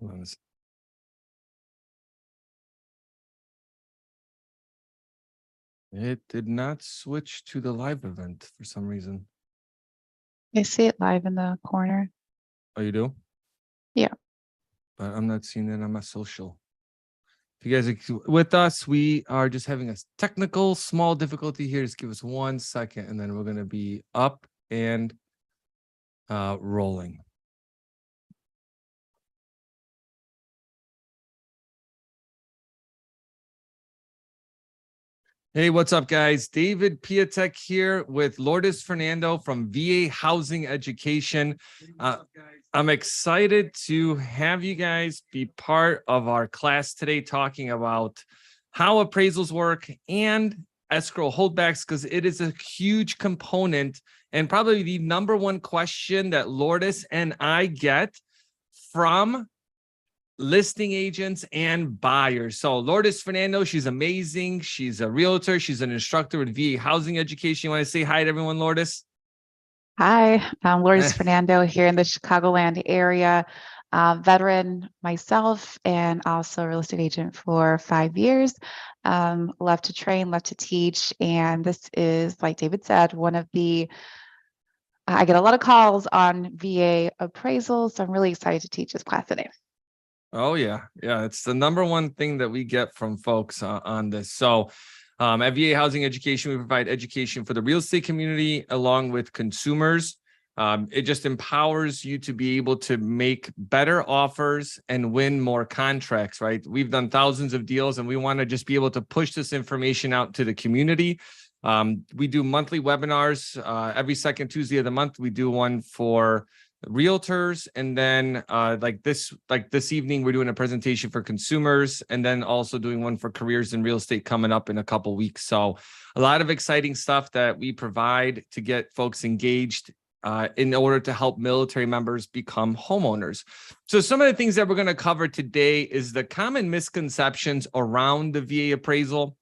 Hold on a sec. It did not switch to the live event for some reason. I see it live in the corner. Oh, you do? Yeah. But I'm not seeing it on my social. If you guys are with us, we are just having a technical small difficulty here. Just give us 1 second, and then we're going to be up and rolling. Hey, what's up, guys? David Piatek here with Lourdes Fernando from VA Housing Education. I'm excited to have you guys be part of our class today, talking about how appraisals work and escrow holdbacks, because it is a huge component and probably the number one question that Lourdes and I get from listing agents and buyers. So Lourdes Fernando, she's amazing. She's a realtor. She's an instructor with VA Housing Education. You want to say hi to everyone, Lourdes? Hi, I'm Lourdes Fernando here in the Chicagoland area. Veteran myself, and also a real estate agent for 5 years. Love to train, love to teach. And this is, like David said, I get a lot of calls on VA appraisals. So I'm really excited to teach this class today. Oh, yeah. Yeah. It's the number one thing that we get from folks on this. So at VA Housing Education, we provide education for the real estate community along with consumers. It just empowers you to be able to make better offers and win more contracts, right? We've done thousands of deals, and we want to just be able to push this information out to the community. We do monthly webinars every second Tuesday of the month. We do one for realtors, and then like this evening we're doing a presentation for consumers, and then also doing one for careers in real estate coming up in a couple weeks. So a lot of exciting stuff that we provide to get folks engaged in order to help military members become homeowners. So some of the things that we're going to cover today is the common misconceptions around the VA appraisal.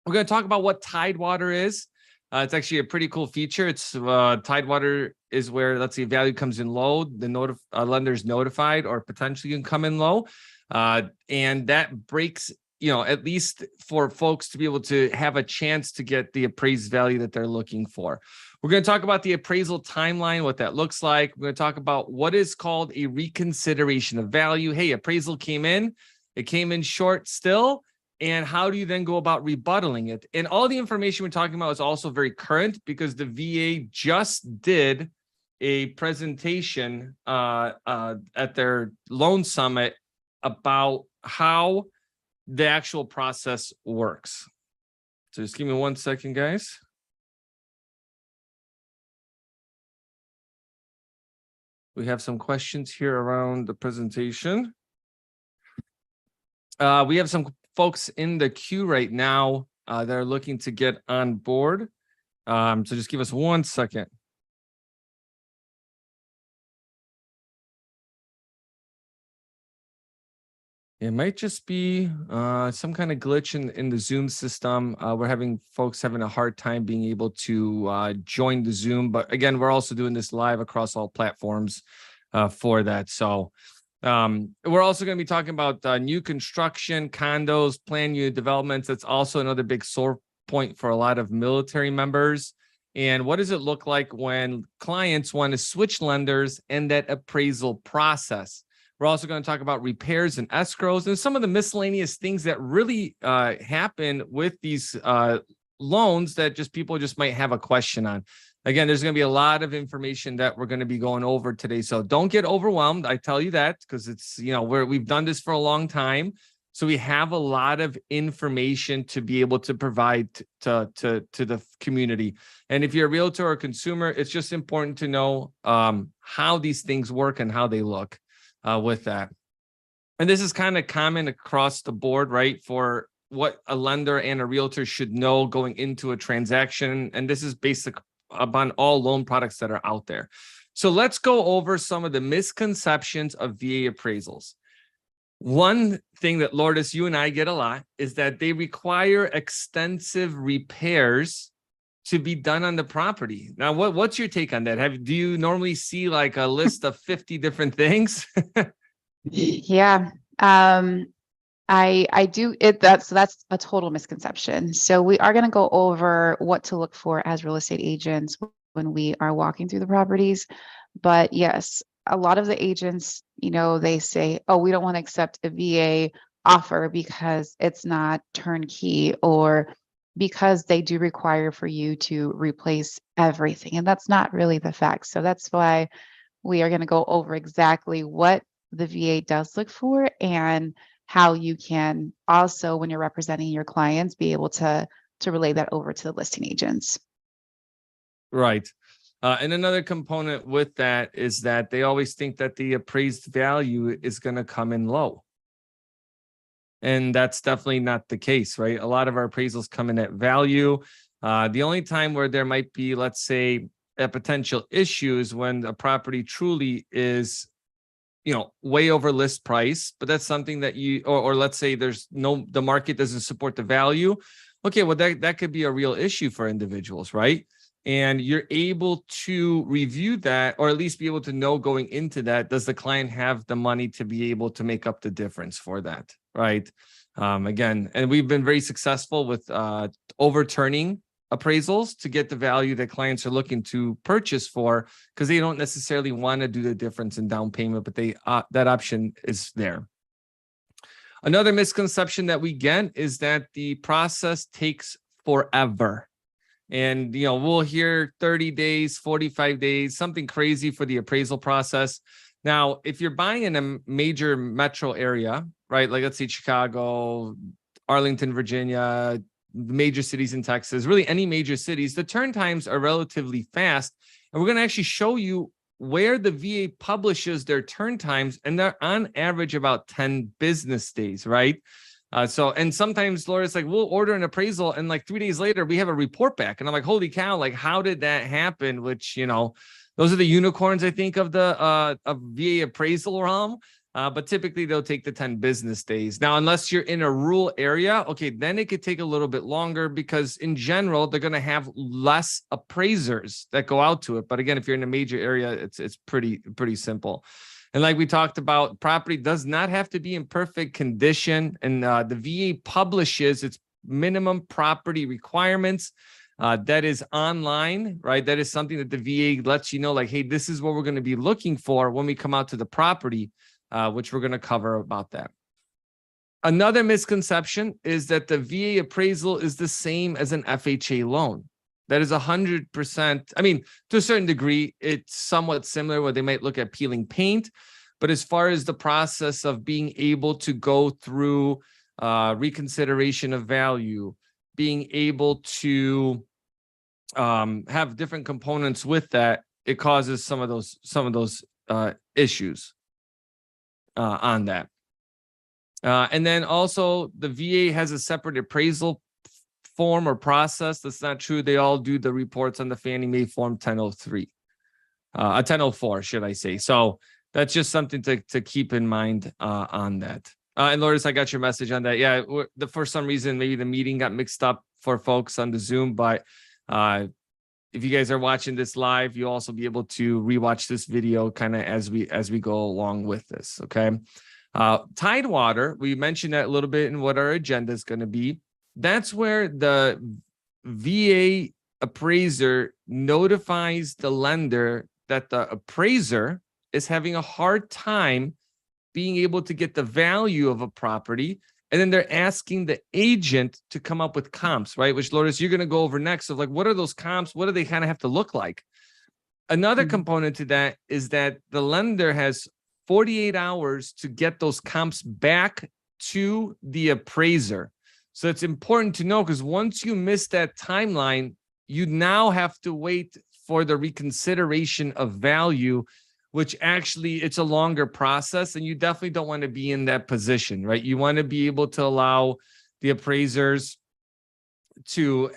We're going to talk about what Tidewater is. It's actually a pretty cool feature. It's Tidewater is where, let's say, value comes in low, the lender is notified or potentially can come in low. And that breaks, at least for folks to be able to have a chance to get the appraised value that they're looking for. We're going to talk about the appraisal timeline, what that looks like. We're going to talk about what is called a reconsideration of value. Hey, appraisal came in, it came in short still. And how do you then go about rebuttaling it? And all the information we're talking about is also very current, because the VA just did a presentation at their loan summit about how the actual process works. So just give me 1 second, guys. We have some questions here around the presentation. We have some folks in the queue right now that are looking to get on board. So just give us 1 second. It might just be some kind of glitch in the Zoom system. We're having folks having a hard time being able to join the Zoom. But again, we're also doing this live across all platforms for that. So we're also going to be talking about new construction, condos, planned unit developments. That's also another big sore point for a lot of military members. And what does it look like when clients want to switch lenders and that appraisal process? We're also going to talk about repairs and escrows and some of the miscellaneous things that really happen with these loans that people might have a question on. Again, there's going to be a lot of information that we're going to be going over today. So don't get overwhelmed. I tell you that because it's, we've done this for a long time. So we have a lot of information to be able to provide to the community. And if you're a realtor or a consumer, it's just important to know how these things work and how they look with that. And this is kind of common across the board, right? For what a lender and a realtor should know going into a transaction. And this is basic upon all loan products that are out there. So let's go over some of the misconceptions of VA appraisals. One thing that, Lourdes, you and I get a lot is that they require extensive repairs to be done on the property. Now, what's your take on that? Do you normally see like a list of 50 different things? Yeah. I do it. That's a total misconception. So we are going to go over what to look for as real estate agents when we are walking through the properties. But yes, a lot of the agents, they say, "Oh, we don't want to accept a VA offer because it's not turnkey or because they do require for you to replace everything." And that's not really the fact. So that's why we are going to go over exactly what the VA does look for and how you can also, when you're representing your clients, be able to relay that over to the listing agents. Right. And another component with that is that they always think that the appraised value is going to come in low. And that's definitely not the case, right? A lot of our appraisals come in at value. The only time where there might be, let's say, a potential issue is when a property truly is, way over list price, but that's something that or let's say the market doesn't support the value. Okay, well, that could be a real issue for individuals, right? And you're able to review that, or at least be able to know going into that, does the client have the money to be able to make up the difference for that, right? Again, and we've been very successful with overturning appraisals to get the value that clients are looking to purchase for, because they don't necessarily want to do the difference in down payment, but that option is there. Another misconception that we get is that the process takes forever. And, we'll hear 30 days, 45 days, something crazy for the appraisal process. Now, if you're buying in a major metro area, right, like let's say Chicago, Arlington, Virginia, major cities in Texas, really any major cities, the turn times are relatively fast. And we're going to actually show you where the VA publishes their turn times, and they're on average about 10 business days, right? And sometimes, Laura, it's like we'll order an appraisal and like 3 days later we have a report back, and I'm like, holy cow, like how did that happen? Which, those are the unicorns, I think, of the of VA appraisal realm. But typically they'll take the 10 business days. Now, unless you're in a rural area, okay, then it could take a little bit longer, because in general, they're going to have less appraisers that go out to it. But again, if you're in a major area, it's pretty simple. And like we talked about, property does not have to be in perfect condition. And the VA publishes its minimum property requirements. That is online, right? That is something that the VA lets you know, like, hey, this is what we're going to be looking for when we come out to the property, which we're going to cover about that. Another misconception is that the VA appraisal is the same as an FHA loan. That is 100%. I mean, to a certain degree, it's somewhat similar where they might look at peeling paint. But as far as the process of being able to go through reconsideration of value, being able to have different components with that, it causes some of those issues on that. And then also the VA has a separate appraisal form or process. That's not true. They all do the reports on the Fannie Mae form 1003, 1004, should I say. So that's just something to keep in mind on that. And Lourdes, I got your message on that. Yeah, for some reason, maybe the meeting got mixed up for folks on the Zoom, but if you guys are watching this live, you'll also be able to rewatch this video kind of as we go along with this. Okay. Tidewater, we mentioned that a little bit in what our agenda is going to be. That's where the VA appraiser notifies the lender that the appraiser is having a hard time being able to get the value of a property. And then they're asking the agent to come up with comps, right? Which, Lourdes, you're going to go over next. So like, what are those comps? What do they kind of have to look like? Another component to that is that the lender has 48 hours to get those comps back to the appraiser. So it's important to know, because once you miss that timeline, you now have to wait for the reconsideration of value, which actually it's a longer process, and you definitely don't want to be in that position, right? You want to be able to allow the appraisers to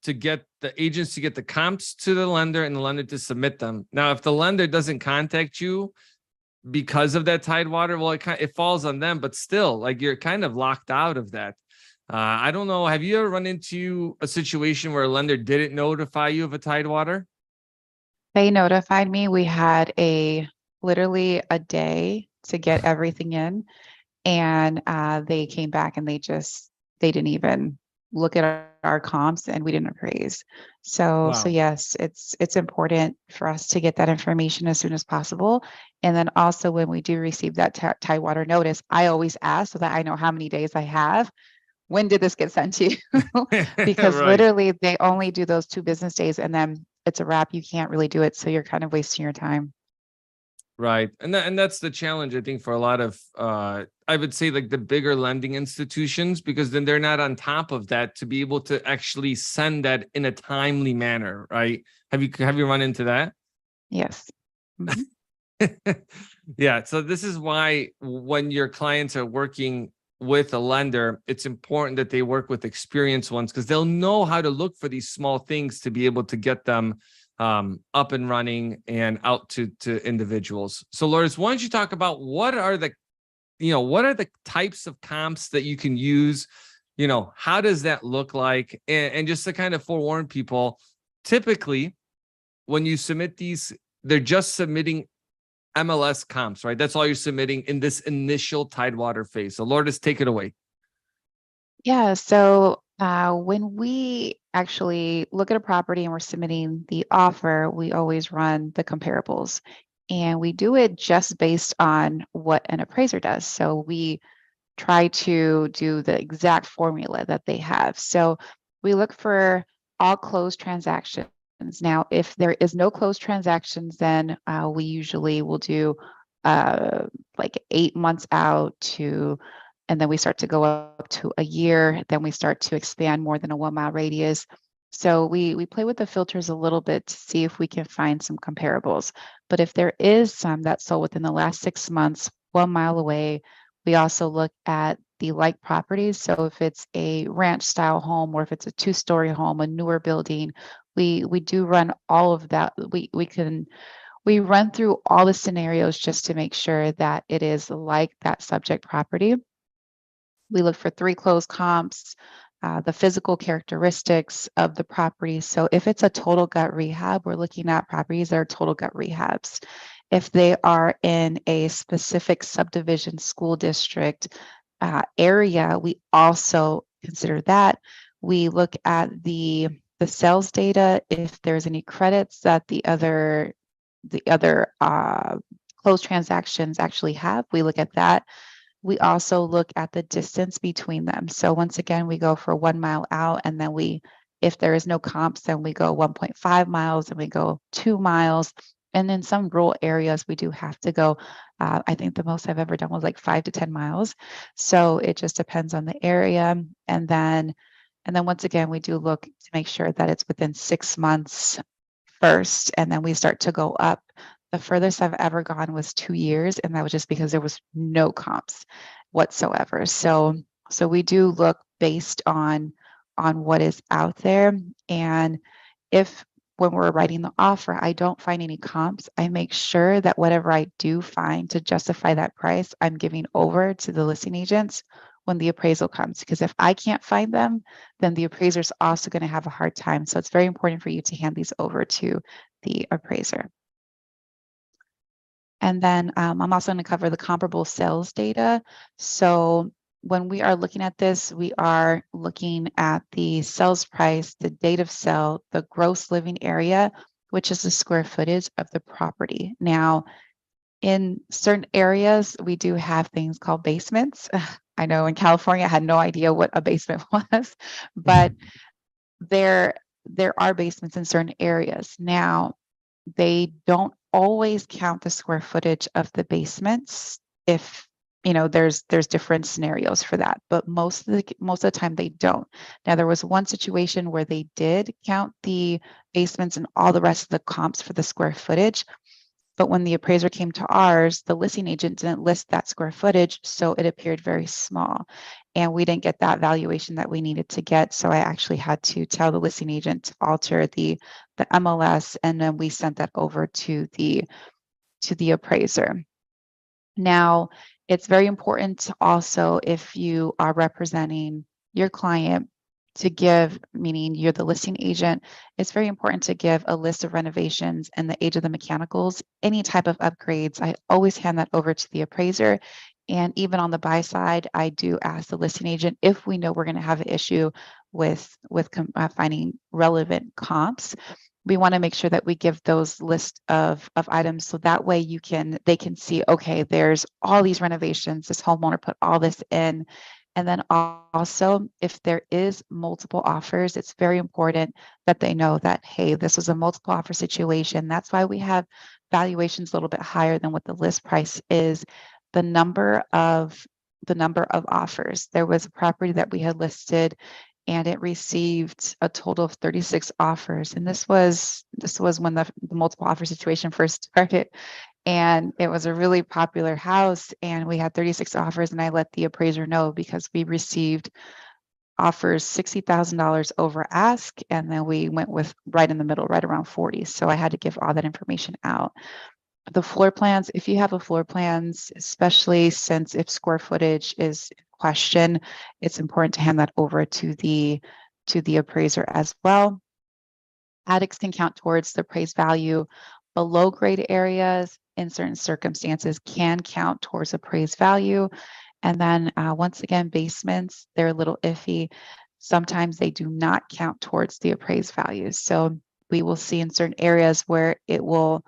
get the agents to get the comps to the lender and the lender to submit them. Now, if the lender doesn't contact you because of that Tidewater, well, it falls on them, but still, like, you're kind of locked out of that. I don't know. Have you ever run into a situation where a lender didn't notify you of a Tidewater? They notified me. We had literally a day to get everything in. And they came back and they didn't even look at our comps, and we didn't appraise. So Wow. yes, it's important for us to get that information as soon as possible. And then also when we do receive that Tidewater notice, I always ask so that I know how many days I have. When did this get sent to you? Because Right. literally they only do those 2 business days and then it's a wrap. You can't really do it. So you're kind of wasting your time. Right. And that's the challenge, I think, for a lot of I would say like the bigger lending institutions, because then they're not on top of that to be able to actually send that in a timely manner, right? Have you run into that? Yes. Mhm. Yeah. So this is why when your clients are working with a lender, it's important that they work with experienced ones, because they'll know how to look for these small things to be able to get them up and running and out to individuals. So Lourdes, why don't you talk about what are the types of comps that you can use? How does that look like? And just to kind of forewarn people, typically when you submit these, they're just submitting MLS comps, right? That's all you're submitting in this initial Tidewater phase. So Lourdes, take it away. Yeah. So when we actually look at a property and we're submitting the offer, we always run the comparables. And we do it just based on what an appraiser does. So we try to do the exact formula that they have. So we look for all closed transactions. Now, if there is no closed transactions, then we usually will do uh, like 8 months out to, and then we start to go up to a year. Then we start to expand more than a 1 mile radius. So we play with the filters a little bit to see if we can find some comparables. But if there is some that sold within the last 6 months, 1 mile away, we also look at the like properties. So if it's a ranch style home or if it's a 2-story home, a newer building, we do run all of that. We run through all the scenarios just to make sure that it is like that subject property. We look for 3 closed comps, the physical characteristics of the property. So if it's a total gut rehab, we're looking at properties that are total gut rehabs. If they are in a specific subdivision school district area, we also consider that. We look at the sales data, if there's any credits that the other closed transactions actually have, we look at that. We also look at the distance between them. So once again, we go for 1 mile out, and then if there is no comps, then we go 1.5 miles and we go 2 miles. And in some rural areas, we do have to go. I think the most I've ever done was like 5 to 10 miles. So it just depends on the area. And then once again, we do look to make sure that it's within 6 months first, and then we start to go up. The furthest I've ever gone was 2 years, and that was just because there was no comps whatsoever. So we do look based on what is out there. And if when we're writing the offer, I don't find any comps, I make sure that whatever I do find to justify that price, I'm giving over to the listing agents when the appraisal comes. Because if I can't find them, then the appraiser's also going to have a hard time. So it's very important for you to hand these over to the appraiser. And then I'm also going to cover the comparable sales data. So when we are looking at this, we are looking at the sales price, the date of sale, the gross living area, which is the square footage of the property. Now, in certain areas, we do have things called basements. I know in California, I had no idea what a basement was, but there are basements in certain areas. Now, they don't always count the square footage of the basements if there's different scenarios for that, but most of the time they don't. Now, there was one situation where they did count the basements and all the rest of the comps for the square footage, but when the appraiser came to ours, the listing agent didn't list that square footage, so it appeared very small. And we didn't get that valuation that we needed to get. So I actually had to tell the listing agent to alter the MLS, and then we sent that over to the appraiser. Now, it's very important to also, if you are representing your client, to give, meaning you're the listing agent, it's very important to give a list of renovations and the age of the mechanicals, any type of upgrades. I always hand that over to the appraiser. And even on the buy side, I do ask the listing agent if we know we're going to have an issue with finding relevant comps. We want to make sure that we give those list of items so that way they can see, okay, there's all these renovations, this homeowner put all this in. And then also, if there is multiple offers, it's very important that they know that, hey, this was a multiple offer situation. That's why we have valuations a little bit higher than what the list price is. The number of offers. There was a property that we had listed and it received a total of 36 offers. And this was when the multiple offer situation first started. And it was a really popular house and we had 36 offers, and I let the appraiser know because we received offers $60,000 over ask, and then we went with right in the middle, right around 40. So I had to give all that information out. The floor plans, if you have a floor plans, especially since if square footage is in question, it's important to hand that over to the appraiser as well. Attics can count towards the appraised value. Below grade areas in certain circumstances can count towards appraised value. And then once again, basements, they're a little iffy. Sometimes they do not count towards the appraised value. So we will see in certain areas where it'll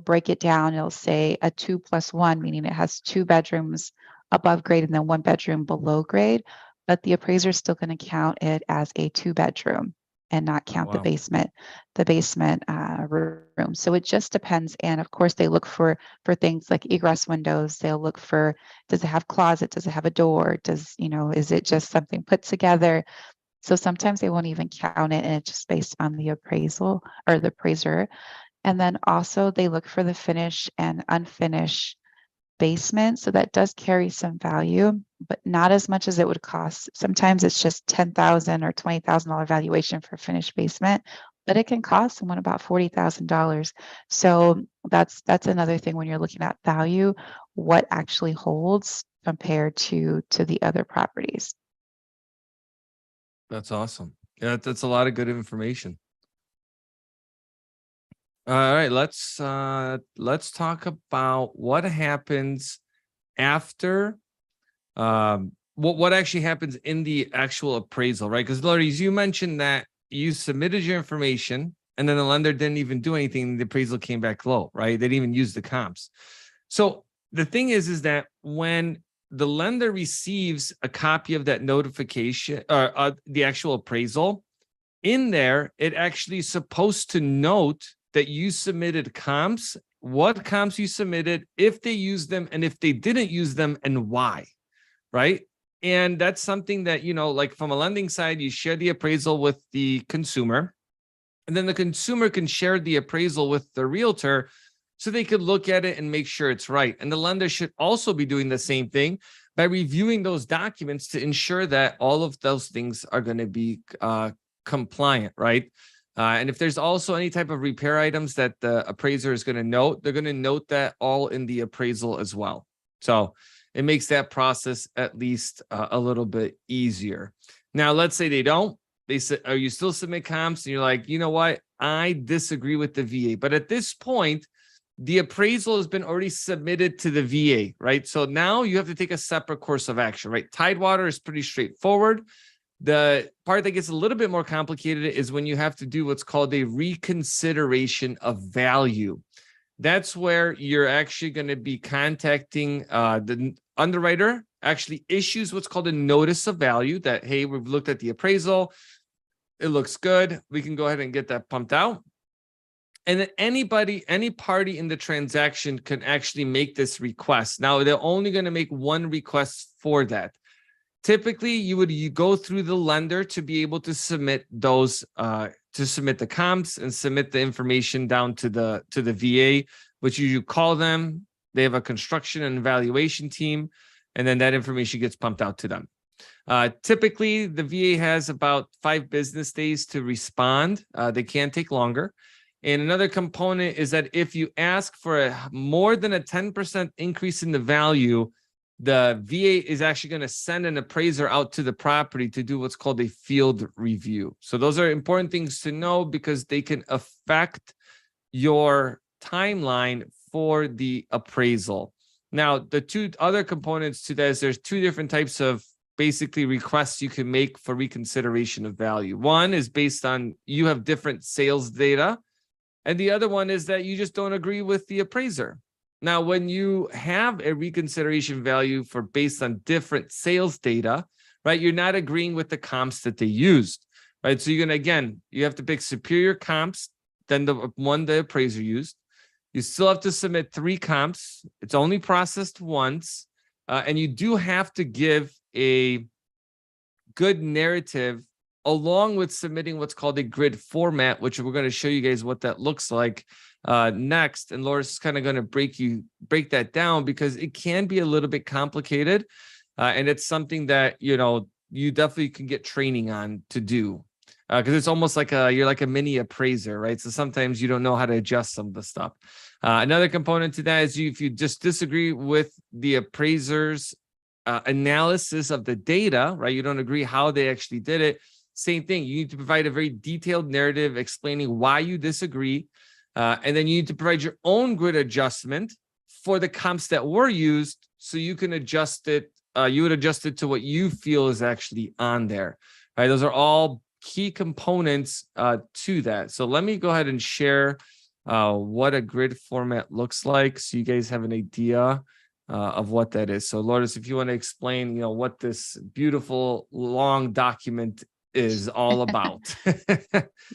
break it down. It'll say a 2+1, meaning it has 2 bedrooms above grade and then 1 bedroom below grade. But the appraiser is still going to count it as a 2-bedroom and not count the basement room. So it just depends. And of course, they look for things like egress windows. They'll look for, does it have closet? Does it have a door? Is it just something put together? So sometimes they won't even count it, and it's just based on the appraisal or the appraiser. And then also they look for the finished and unfinished basement. So that does carry some value, but not as much as it would cost. Sometimes it's just $10,000 or $20,000 valuation for a finished basement, but it can cost someone about $40,000. So that's another thing when you're looking at value, what actually holds compared to the other properties. That's awesome. Yeah, that's a lot of good information. All right, let's talk about what happens after what actually happens in the actual appraisal, right? Because Lourdes, you mentioned that you submitted your information and then the lender didn't even do anything. The appraisal came back low, right? They didn't even use the comps. So the thing is that when the lender receives a copy of that notification or the actual appraisal, in there, it actually is supposed to note that you submitted comps, what comps you submitted, if they used them, and if they didn't use them, and why, right? And that's something that, like from a lending side, you share the appraisal with the consumer, and then the consumer can share the appraisal with the realtor so they could look at it and make sure it's right. And the lender should also be doing the same thing by reviewing those documents to ensure that all of those things are going to be compliant, right? And if there's also any type of repair items that the appraiser is going to note, they're going to note that all in the appraisal as well. So it makes that process at least a little bit easier. Now, let's say they don't. They say, "Are you still submit comps?" And you're like, "You know what? I disagree with the VA." But at this point, the appraisal has been already submitted to the VA, right? So now you have to take a separate course of action, right? Tidewater is pretty straightforward. The part that gets a little bit more complicated is when you have to do what's called a reconsideration of value. That's where you're actually going to be contacting the underwriter, actually issues what's called a notice of value that, hey, we've looked at the appraisal. It looks good. We can go ahead and get that pumped out. And then any party in the transaction can actually make this request. Now, they're only going to make one request for that. Typically, you go through the lender to be able to submit those, to submit the comps and submit the information down to the VA, which you call them. They have a construction and evaluation team, and then that information gets pumped out to them. Typically, the VA has about 5 business days to respond. They can take longer. And another component is that if you ask for more than a 10% increase in the value, the VA is actually going to send an appraiser out to the property to do what's called a field review. So those are important things to know because they can affect your timeline for the appraisal. Now, the two other components to that is there's two different types of basically requests you can make for reconsideration of value. One is based on you have different sales data, and the other one is that you just don't agree with the appraiser. Now, when you have a reconsideration value for based on different sales data, right, you're not agreeing with the comps that they used, right? So you're going to, again, you have to pick superior comps than the one the appraiser used. You still have to submit 3 comps. It's only processed once. And you do have to give a good narrative along with submitting what's called a grid format, which we're going to show you guys what that looks like next. And Laura's kind of going to break that down because it can be a little bit complicated. And it's something that, you definitely can get training on to do. Because it's almost like you're like a mini appraiser, right? So sometimes you don't know how to adjust some of the stuff. Another component to that is if you just disagree with the appraiser's analysis of the data, right? You don't agree how they actually did it. Same thing. You need to provide a very detailed narrative explaining why you disagree. And then you need to provide your own grid adjustment for the comps that were used so you can adjust it. You would adjust it to what you feel is actually on there, right? Those are all key components to that. So let me go ahead and share what a grid format looks like so you guys have an idea of what that is. So Lourdes, if you want to explain, what this beautiful long document is all about.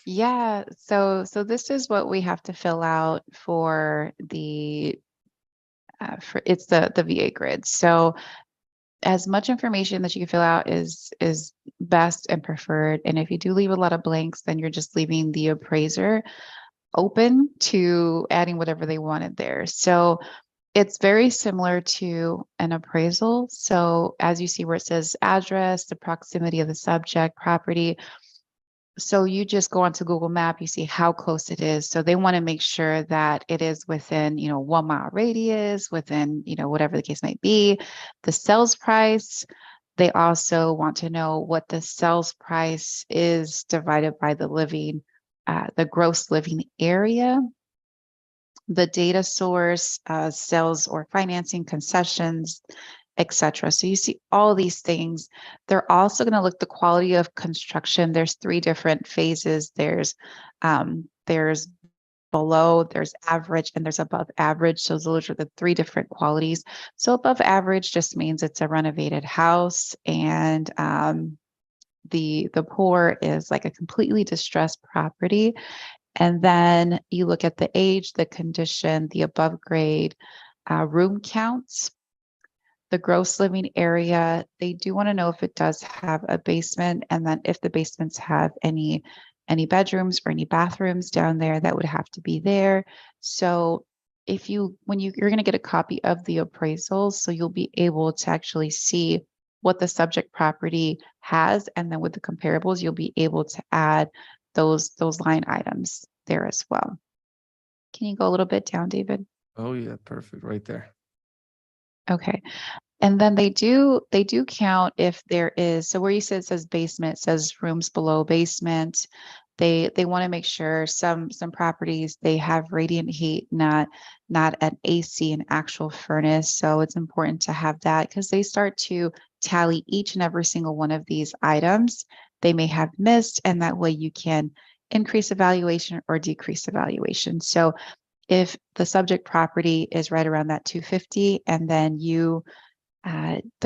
Yeah, so this is what we have to fill out for the it's the VA grid. So as much information that you can fill out is best and preferred. And if you do leave a lot of blanks, then you're just leaving the appraiser open to adding whatever they wanted there. So it's very similar to an appraisal. So as you see where it says address, the proximity of the subject, property. So you just go onto Google Map, you see how close it is. So they want to make sure that it is within, 1 mile radius, within, whatever the case might be. The sales price, they also want to know what the sales price is divided by the gross living area, the data source, sales or financing concessions, etc. So you see all these things. They're also going to look the quality of construction. There's 3 different phases. There's below, there's average, and there's above average. So those are the 3 different qualities. So above average just means it's a renovated house, and the poor is like a completely distressed property. And then you look at the age, the condition, the above grade, room counts, the gross living area. They do want to know if it does have a basement, and then if the basements have any bedrooms or any bathrooms down there, that would have to be there. So you're going to get a copy of the appraisals, so you'll be able to actually see what the subject property has, and then with the comparables, you'll be able to add those line items there as well. Can you go a little bit down, David? Oh yeah, perfect, right there. Okay. And then they do count if there is, so where you said it says basement, it says rooms below basement. They want to make sure some properties, they have radiant heat, not an AC, an actual furnace. So it's important to have that because they start to tally each and every single one of these items they may have missed, and that way you can increase evaluation or decrease evaluation. So if the subject property is right around that 250, and then the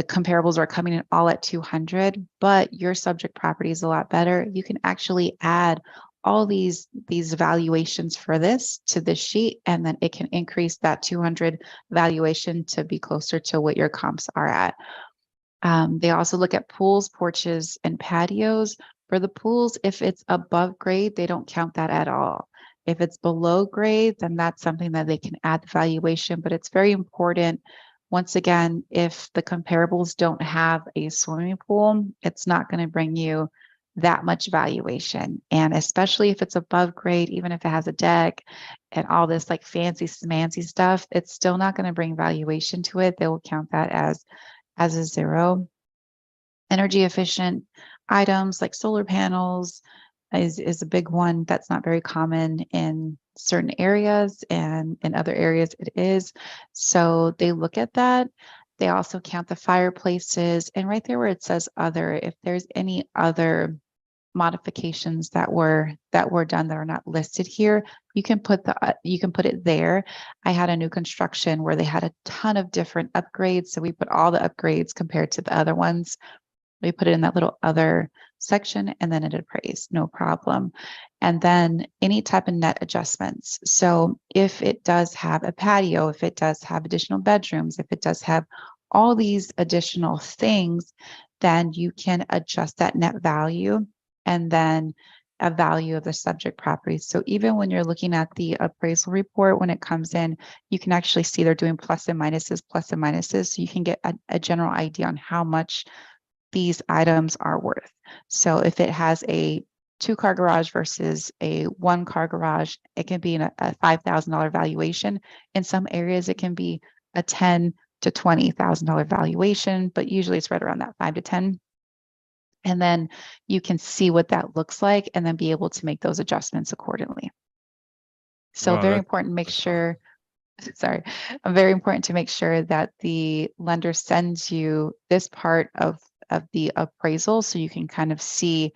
comparables are coming in all at 200, but your subject property is a lot better, you can actually add all these valuations for this to this sheet, and then it can increase that 200 valuation to be closer to what your comps are at. They also look at pools, porches, and patios. For the pools, if it's above grade, they don't count that at all. If it's below grade, then that's something that they can add the valuation, but it's very important. Once again, if the comparables don't have a swimming pool, it's not going to bring you that much valuation. And especially if it's above grade, even if it has a deck and all this like fancy smancy stuff, it's still not going to bring valuation to it. They will count that as a zero. Energy efficient items like solar panels is a big one that's not very common in certain areas, and in other areas it is. So they look at that. They also count the fireplaces, and right there where it says other, if there's any other modifications that were done that are not listed here, you can put it there. I had a new construction where they had a ton of different upgrades, so we put all the upgrades compared to the other ones. We put it in that little other section, and then it appraised, no problem. And then any type of net adjustments. So if it does have a patio, if it does have additional bedrooms, if it does have all these additional things, then you can adjust that net value and then a value of the subject property. So even when you're looking at the appraisal report, when it comes in, you can actually see they're doing plus and minuses. So you can get a general idea on how much these items are worth. So if it has a 2-car garage versus a 1-car garage, it can be a $5,000 valuation. In some areas, it can be a $10,000 to $20,000 valuation, but usually it's right around that 5 to 10. And then you can see what that looks like and then be able to make those adjustments accordingly. So Wow, very important to make sure, sorry, very important to make sure that the lender sends you this part of the appraisal so you can kind of see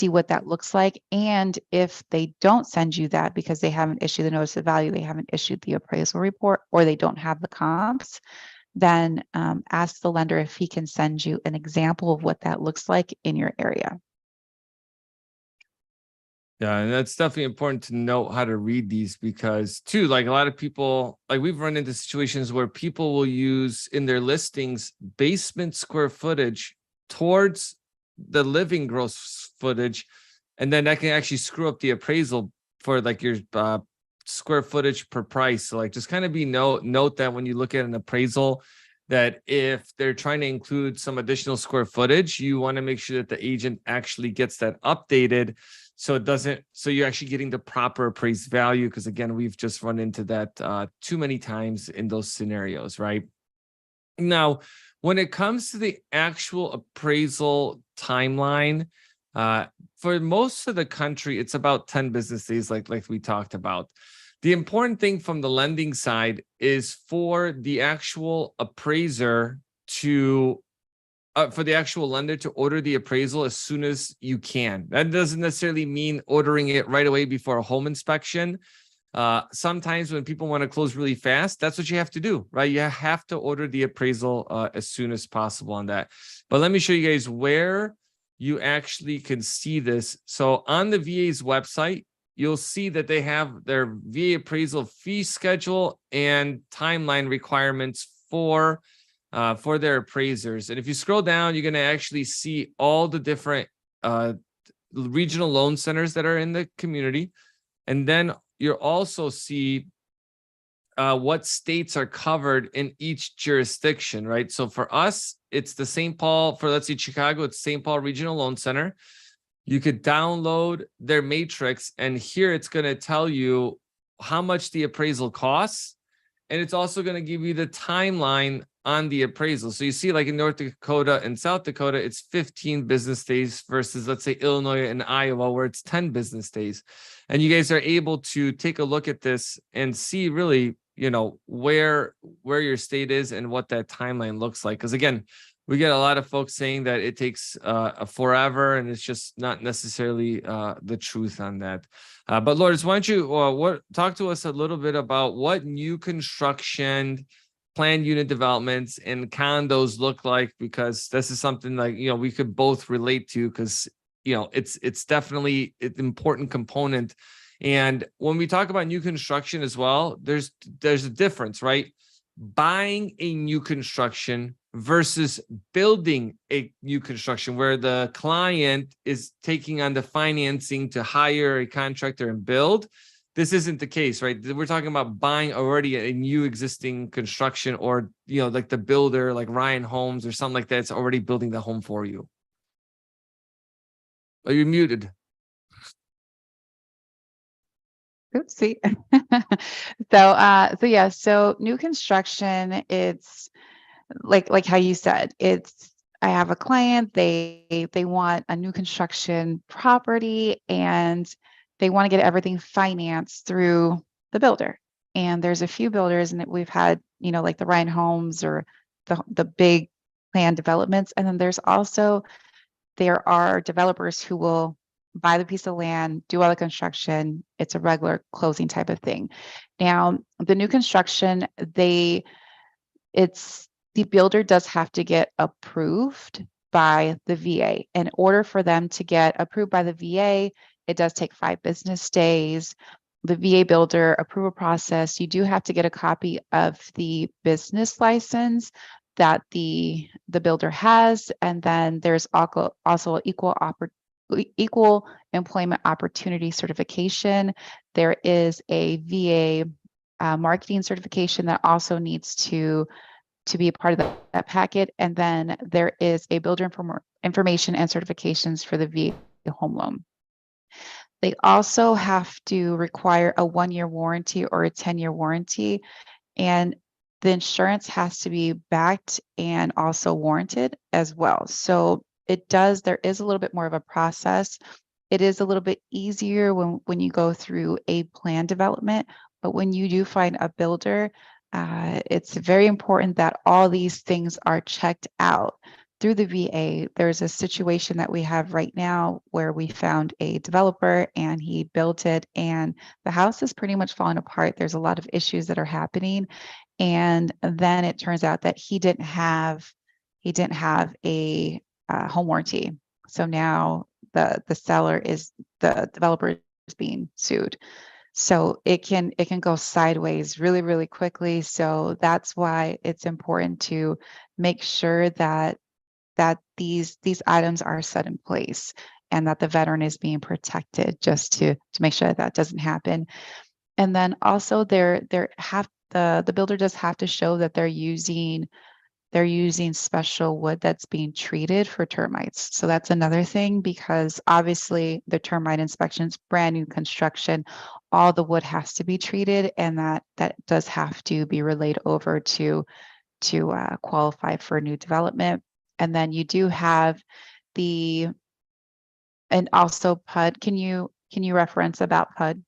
what that looks like. And if they don't send you that because they haven't issued the notice of value, they haven't issued the appraisal report, or they don't have the comps, then ask the lender if he can send you an example of what that looks like in your area. Yeah, and that's definitely important to know how to read these, because too, like a lot of people, like we've run into situations where people will use in their listings basement square footage towards the living gross footage, and then that can actually screw up the appraisal for like your square footage per price. So like just kind of note that when you look at an appraisal, that if they're trying to include some additional square footage, you want to make sure that the agent actually gets that updated, so it doesn't, so you're actually getting the proper appraised value. Because again, we've just run into that too many times in those scenarios, right? Now, when it comes to the actual appraisal timeline, for most of the country, it's about 10 business days, like we talked about. The important thing from the lending side is for the actual appraiser to, for the actual lender to order the appraisal as soon as you can. That doesn't necessarily mean ordering it right away before a home inspection. Sometimes when people want to close really fast, that's what you have to do, right? You have to order the appraisal as soon as possible on that. But let me show you guys where you actually can see this. So on the VA's website, you'll see that they have their VA appraisal fee schedule and timeline requirements for their appraisers. And if you scroll down, you're going to actually see all the different regional loan centers that are in the community. And then you'll also see what states are covered in each jurisdiction, right? So for us, it's the St. Paul, for let's say Chicago, it's St. Paul Regional Loan Center. You could download their matrix, and here it's going to tell you how much the appraisal costs. And it's also going to give you the timeline on the appraisal. So you see, like in North Dakota and South Dakota, it's 15 business days versus, let's say, Illinois and Iowa, where it's 10 business days. And you guys are able to take a look at this and see really, you know, where your state is and what that timeline looks like. Because again, we get a lot of folks saying that it takes forever, and it's just not necessarily the truth on that. But Lourdes, why don't you talk to us a little bit about what new construction, planned unit developments, and condos look like, because this is something like, you know, we could both relate to, because, you know, it's definitely an important component. And when we talk about new construction as well, there's a difference, right? Buying a new construction versus building a new construction, where the client is taking on the financing to hire a contractor and build. This isn't the case, right? We're talking about buying already a new existing construction, or, you know, like the builder, like Ryan Homes or something like that, it's already building the home for you. Oh, you're muted. Oopsie. So new construction, it's like how you said, I have a client, they want a new construction property and they want to get everything financed through the builder. And there's a few builders, and we've had, like the Ryan Homes or the big planned developments. And then there are developers who will buy the piece of land, do all the construction. It's a regular closing type of thing. Now, the new construction, the builder does have to get approved by the VA. In order for them to get approved by the VA, it does take 5 business days. The VA builder approval process, you do have to get a copy of the business license that the builder has, and then there's also equal employment opportunity certification. There is a VA marketing certification that also needs to be a part of that packet. And then there is a builder information and certifications for the VA home loan. They also have to require a 1-year warranty or a 10-year warranty. And the insurance has to be backed and also warranted as well. So there is a little bit more of a process. It is a little bit easier when you go through a plan development, but when you do find a builder, it's very important that all these things are checked out through the VA. There's a situation that we have right now where we found a developer and he built it, and the house is pretty much falling apart. There's a lot of issues that are happening. And then it turns out that he didn't have a home warranty. So now the developer is being sued. So it can go sideways really, really quickly. So that's why it's important to make sure that these items are set in place and that the veteran is being protected, just to make sure that doesn't happen. And then also the builder does have to show that they're using special wood that's being treated for termites. So that's another thing, because obviously the termite inspections, brand new construction, all the wood has to be treated, and that does have to be relayed over to qualify for new development. And then you do have and also PUD. Can you reference about PUD?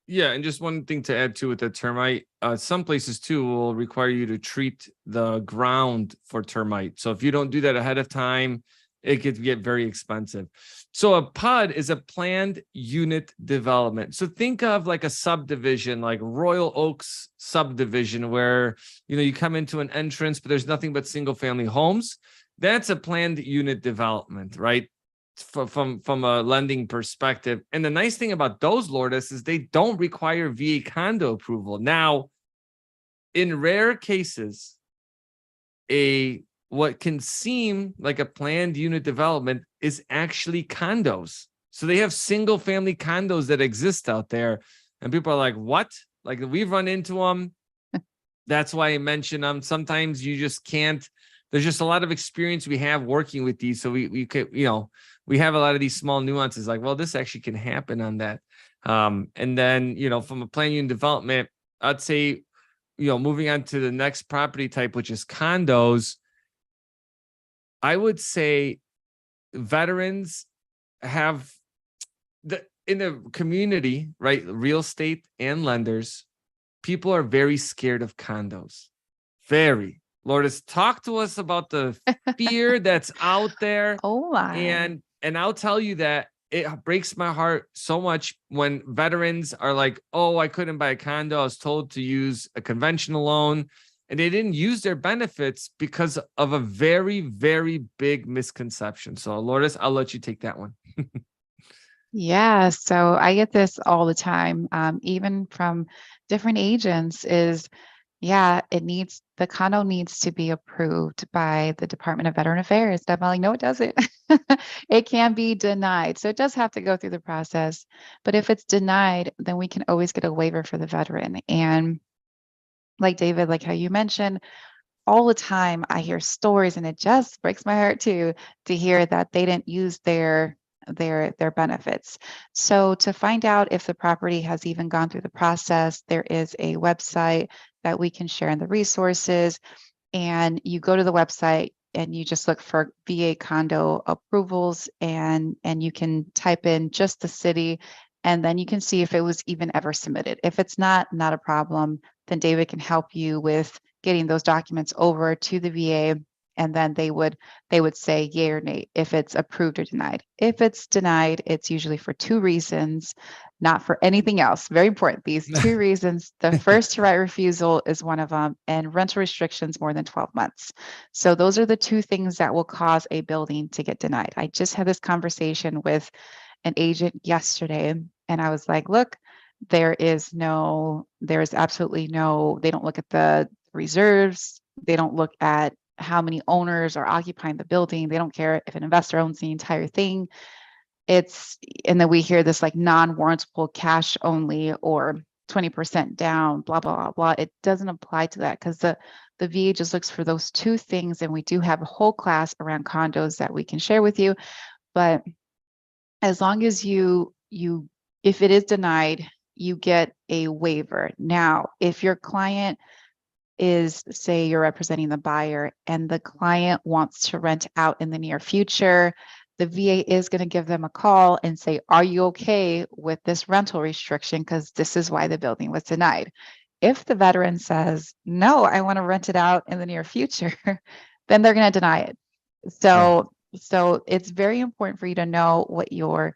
Yeah, and just one thing to add to with the termite, some places too will require you to treat the ground for termite. So if you don't do that ahead of time, it could get very expensive. So a PUD is a planned unit development. So think of like a subdivision, like Royal Oaks subdivision, where you come into an entrance, but there's nothing but single family homes. That's a planned unit development, right? From a lending perspective. And the nice thing about those, Lourdes, is they don't require VA condo approval. Now, in rare cases, what can seem like a planned unit development is actually condos. So they have single family condos that exist out there, and people are like, what? Like, we've run into them. That's why I mention them. Sometimes you just can't. There's just a lot of experience we have working with these, so we could, we have a lot of these small nuances, like, well, this actually can happen on that. And then, from a plan unit development, I'd say, moving on to the next property type, which is condos, I would say veterans have in the community, right? Real estate and lenders, people are very scared of condos. Very. Lourdes, talk to us about the fear that's out there. Oh my. And I'll tell you that it breaks my heart so much when veterans are like, oh, I couldn't buy a condo. I was told to use a conventional loan, and they didn't use their benefits because of a very, very big misconception. So Lourdes, I'll let you take that one. Yeah, so I get this all the time, even from different agents, the condo needs to be approved by the Department of Veteran Affairs. I'm like, no, it doesn't. It can be denied. So it does have to go through the process. But if it's denied, then we can always get a waiver for the veteran. And like David, like how you mentioned, all the time I hear stories, and it just breaks my heart too, to hear that they didn't use their their benefits. So to find out if the property has even gone through the process, there is a website that we can share in the resources. And you go to the website and you just look for VA condo approvals, and you can type in just the city, and then you can see if it was even ever submitted. If it's not a problem, then David can help you with getting those documents over to the VA, and then they would say yay or nay if it's approved or denied. If it's denied, it's usually for two reasons, not for anything else. Very important. These two reasons. The first to right refusal is one of them, and rental restrictions more than 12 months. So those are the two things that will cause a building to get denied. I just had this conversation with an agent yesterday, and I was like, look, there is absolutely no, they don't look at the reserves. They don't look at how many owners are occupying the building. They don't care if an investor owns the entire thing. And then we hear this like non-warrantable cash only or 20% down, blah, blah, blah, blah. It doesn't apply to that because the VA just looks for those two things. And we do have a whole class around condos that we can share with you. But as long as if it is denied, you get a waiver. Now, if your client is, say you're representing the buyer and the client wants to rent out in the near future, the VA is going to give them a call and say, are you okay with this rental restriction? Because this is why the building was denied. If the veteran says, no, I want to rent it out in the near future, then they're going to deny it. So it's very important for you to know what your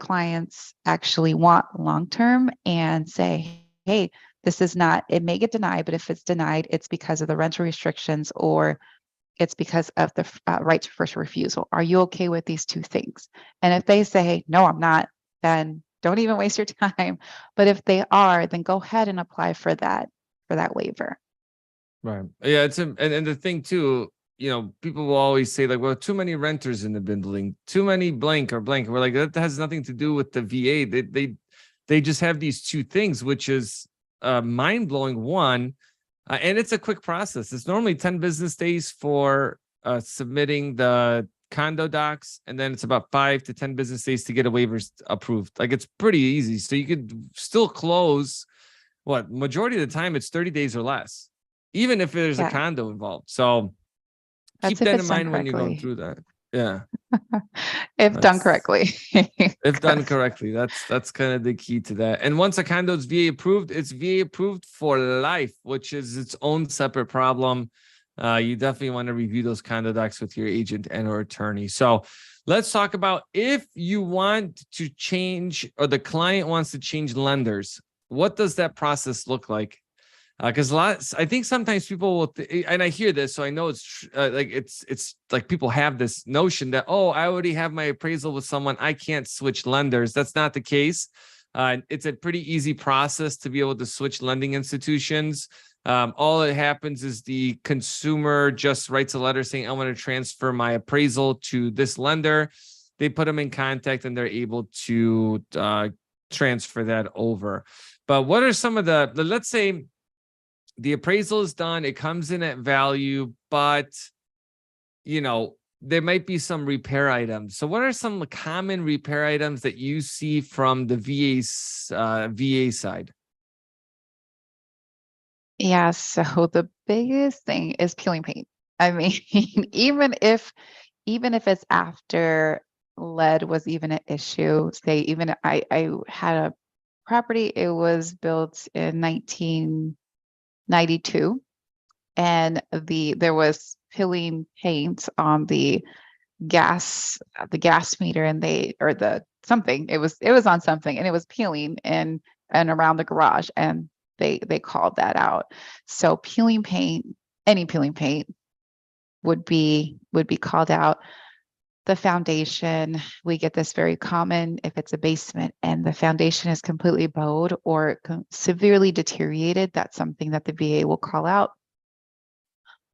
clients actually want long-term and say, hey, this is not, it may get denied, but if it's denied, it's because of the rental restrictions or it's because of the right to first refusal. Are you okay with these two things? And if they say, no, I'm not, then don't even waste your time. But if they are, then go ahead and apply for that waiver. Right. Yeah. And the thing too, people will always say like, well, too many renters in the building, too many blank or blank. We're like, that has nothing to do with the VA. They just have these two things, which is mind blowing. One, and it's a quick process. It's normally 10 business days for submitting the condo docs, and then it's about 5 to 10 business days to get a waiver approved. Like it's pretty easy. So you could still close. Majority of the time it's 30 days or less, even if there's a condo involved. So keep that in mind when you're going through that. Yeah. If done correctly. If done correctly, that's kind of the key to that. And once a condo is VA approved, it's VA approved for life, which is its own separate problem. You definitely want to review those condo docs with your agent and or attorney. So let's talk about if you want to change or the client wants to change lenders, what does that process look like? Because I think sometimes people will, and I hear this, so I know it's like people have this notion that, oh, I already have my appraisal with someone, I can't switch lenders. That's not the case. It's a pretty easy process to be able to switch lending institutions. All that happens is the consumer just writes a letter saying, I want to transfer my appraisal to this lender. They put them in contact and they're able to transfer that over. But what are some of let's say, the appraisal is done, it comes in at value, but there might be some repair items. So what are some common repair items that you see from the VA side? Yeah, so the biggest thing is peeling paint. I mean, even if it's after lead was even an issue, say even I had a property, it was built in 1992, and there was peeling paint on the gas meter, and it was on something, and it was peeling and around the garage, and they called that out. So peeling paint, any peeling paint would be called out. The foundation, we get this very common if it's a basement and the foundation is completely bowed or severely deteriorated. That's something that the VA will call out.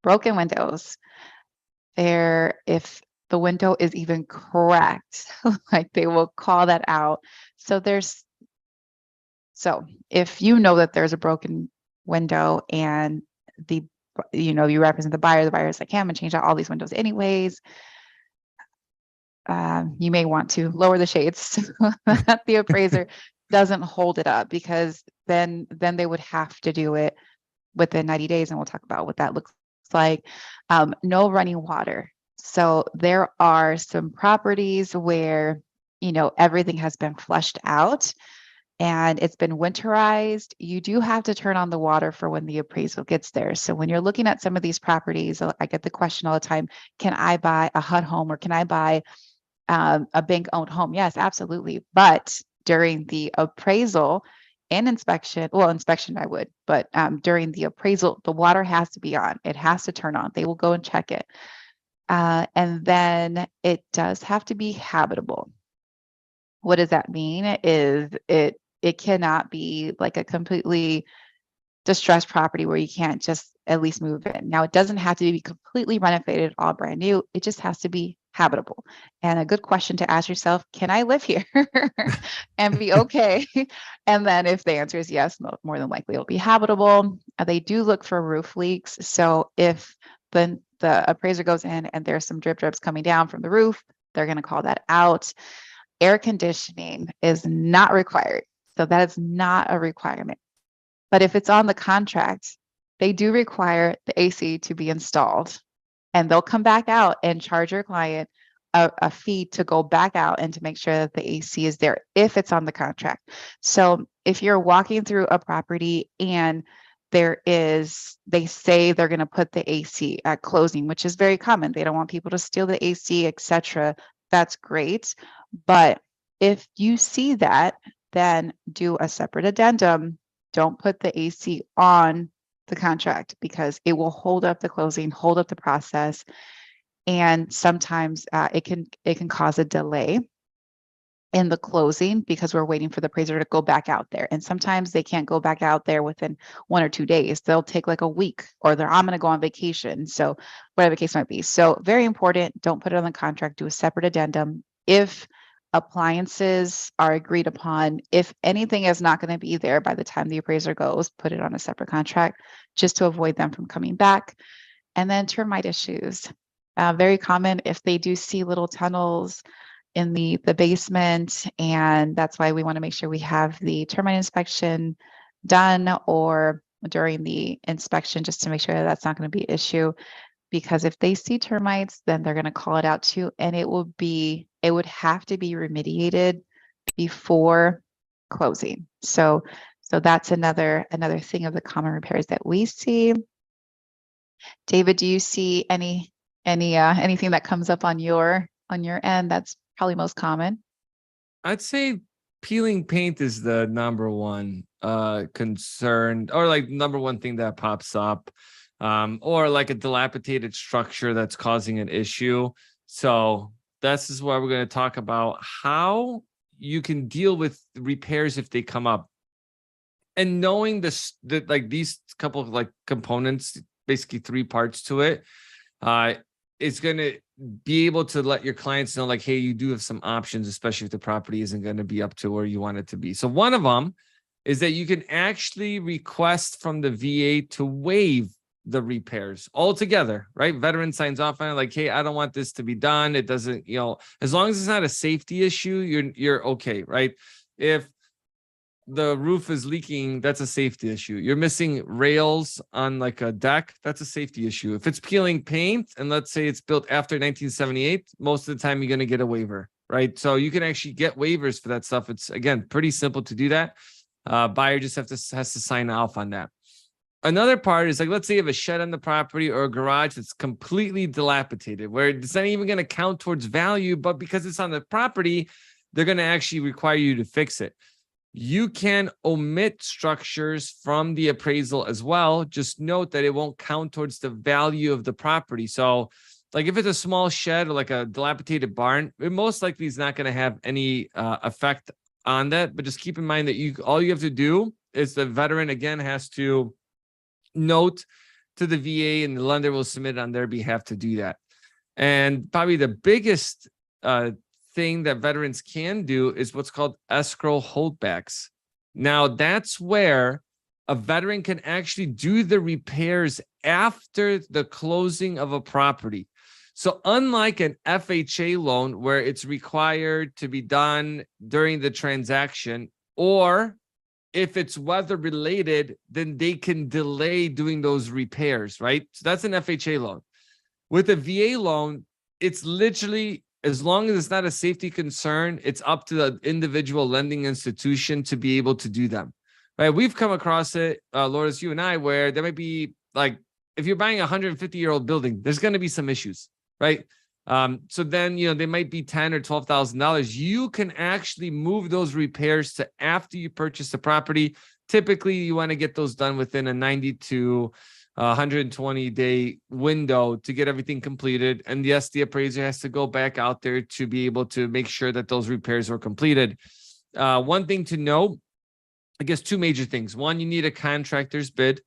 Broken windows, if the window is even cracked, like they will call that out. So if you know that there's a broken window and you represent the buyer is like, hey, I'm gonna change out all these windows anyways. you may want to lower the shades so that the appraiser doesn't hold it up, because then they would have to do it within 90 days, and we'll talk about what that looks like. No running water. So there are some properties where, everything has been flushed out and it's been winterized. You do have to turn on the water for when the appraisal gets there. So when you're looking at some of these properties, I get the question all the time, can I buy a HUD home, or can I buy a bank-owned home? Yes, absolutely. But during the appraisal and inspection, well, inspection I would, but during the appraisal, the water has to be on. It has to turn on. They will go and check it. And then it does have to be habitable. What does that mean? Is it cannot be like a completely distressed property where you can't just at least move in. Now, it doesn't have to be completely renovated, all brand new. It just has to be habitable. And a good question to ask yourself, can I live here and be okay? And then if the answer is yes, more than likely it'll be habitable. They do look for roof leaks. So if the appraiser goes in and there's some drips coming down from the roof, they're going to call that out. Air conditioning is not required. So that is not a requirement. But if it's on the contract, they do require the AC to be installed, and they'll come back out and charge your client a fee to go back out and to make sure that the AC is there if it's on the contract. So if you're walking through a property and they say they're going to put the AC at closing, which is very common. They don't want people to steal the AC, etc. That's great. But if you see that, then do a separate addendum. Don't put the AC on the contract, because it will hold up the closing, hold up the process. And sometimes it can cause a delay in the closing because we're waiting for the appraiser to go back out there. And sometimes they can't go back out there within 1 or 2 days. They'll take like a week, or I'm going to go on vacation. So whatever the case might be. So very important. Don't put it on the contract. Do a separate addendum. If appliances are agreed upon, if anything is not going to be there by the time the appraiser goes, put it on a separate contract just to avoid them from coming back. And then termite issues. Very common if they do see little tunnels in the basement, and that's why we want to make sure we have the termite inspection done, or during the inspection, just to make sure that that's not going to be an issue. Because if they see termites, then they're going to call it out too, and it would have to be remediated before closing. So that's another thing of the common repairs that we see. David, do you see anything that comes up on your end that's probably most common? I'd say peeling paint is the number one concern, or like number one thing that pops up, or like a dilapidated structure that's causing an issue. So this is why we're going to talk about how you can deal with repairs if they come up, and knowing this, that like these couple of like components, basically 3 parts to it, it's going to be able to let your clients know, like, hey, you do have some options, especially if the property isn't going to be up to where you want it to be. So one of them is that you can actually request from the VA to waive the repairs altogether, right? Veteran signs off on it, like, hey, I don't want this to be done. It doesn't, as long as it's not a safety issue, you're okay, right? If the roof is leaking, that's a safety issue. You're missing rails on like a deck, that's a safety issue. If it's peeling paint, and let's say it's built after 1978, most of the time you're going to get a waiver, right? So you can actually get waivers for that stuff. It's, again, pretty simple to do that. Buyer just has to sign off on that. Another part is, like, let's say you have a shed on the property or a garage that's completely dilapidated, where it's not even going to count towards value, but because it's on the property, they're going to actually require you to fix it. You can omit structures from the appraisal as well. Just note that it won't count towards the value of the property. So like if it's a small shed or like a dilapidated barn, it most likely is not going to have any effect on that. But just keep in mind that all you have to do is the veteran, again, has to note to the VA, and the lender will submit on their behalf to do that. And probably the biggest thing that veterans can do is what's called escrow holdbacks. Now, that's where a veteran can actually do the repairs after the closing of a property. So unlike an FHA loan where it's required to be done during the transaction, or if it's weather related, then they can delay doing those repairs, right? So that's an FHA loan. With a VA loan, it's literally, as long as it's not a safety concern, it's up to the individual lending institution to be able to do them, right? We've come across it, Lourdes, you and I, where there might be like, if you're buying a 150-year-old building, there's going to be some issues, right? So then, they might be $10,000 or $12,000. You can actually move those repairs to after you purchase the property. Typically, you want to get those done within a 90 to 120-day window to get everything completed. And yes, the appraiser has to go back out there to be able to make sure that those repairs were completed. One thing to know, I guess two major things. One, you need a contractor's bid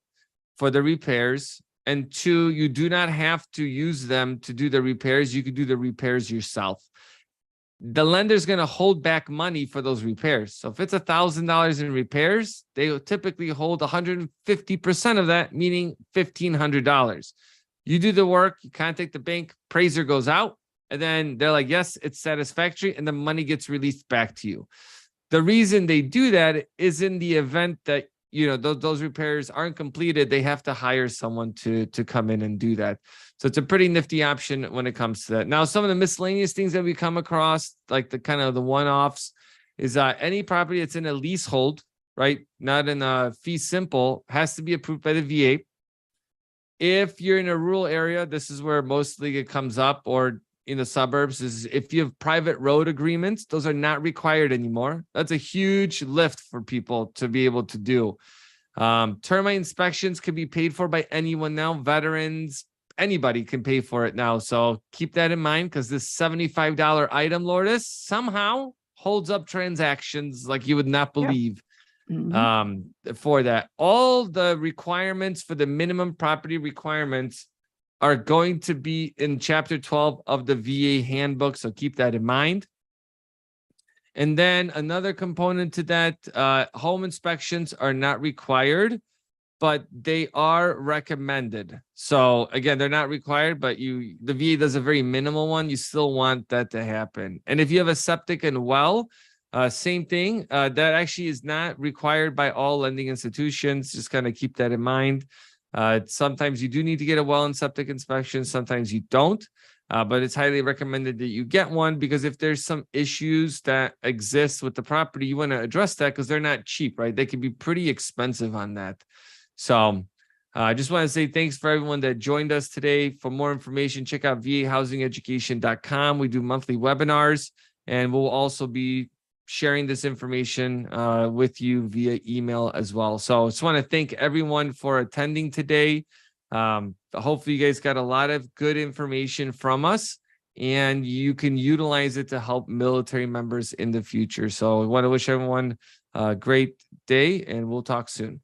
for the repairs. And two, you do not have to use them to do the repairs. You can do the repairs yourself. The lender's going to hold back money for those repairs. So if it's $1,000 in repairs, they will typically hold 150% of that, meaning $1,500. You do the work, you contact the bank, appraiser goes out, and then they're like, yes, it's satisfactory, and the money gets released back to you. The reason they do that is in the event that those repairs aren't completed, they have to hire someone to come in and do that. So it's a pretty nifty option when it comes to that. Now, some of the miscellaneous things that we come across, like the kind of the one-offs, is any property that's in a leasehold, right, not in a fee simple, has to be approved by the VA. If you're in a rural area, this is where mostly it comes up, or in the suburbs, is if you have private road agreements, those are not required anymore. That's a huge lift for people to be able to do. Termite inspections can be paid for by anyone now. Veterans, anybody can pay for it now. So keep that in mind, because this $75 item, Lourdes, somehow holds up transactions like you would not believe. For that. All the requirements for the minimum property requirements are going to be in chapter 12 of the VA handbook. So keep that in mind. And then another component to that, home inspections are not required, but they are recommended. So again, they're not required, but the VA does a very minimal one. You still want that to happen. And if you have a septic and well, same thing, that actually is not required by all lending institutions. Just kind of keep that in mind. Sometimes you do need to get a well and septic inspection. Sometimes you don't, but it's highly recommended that you get one, because if there's some issues that exist with the property, you want to address that, because they're not cheap, right? They can be pretty expensive on that. So I just want to say thanks for everyone that joined us today. For more information, check out vahousingeducation.com. We do monthly webinars, and we'll also be sharing this information with you via email as well. So I just want to thank everyone for attending today. Hopefully you guys got a lot of good information from us, and you can utilize it to help military members in the future. So I want to wish everyone a great day, and we'll talk soon.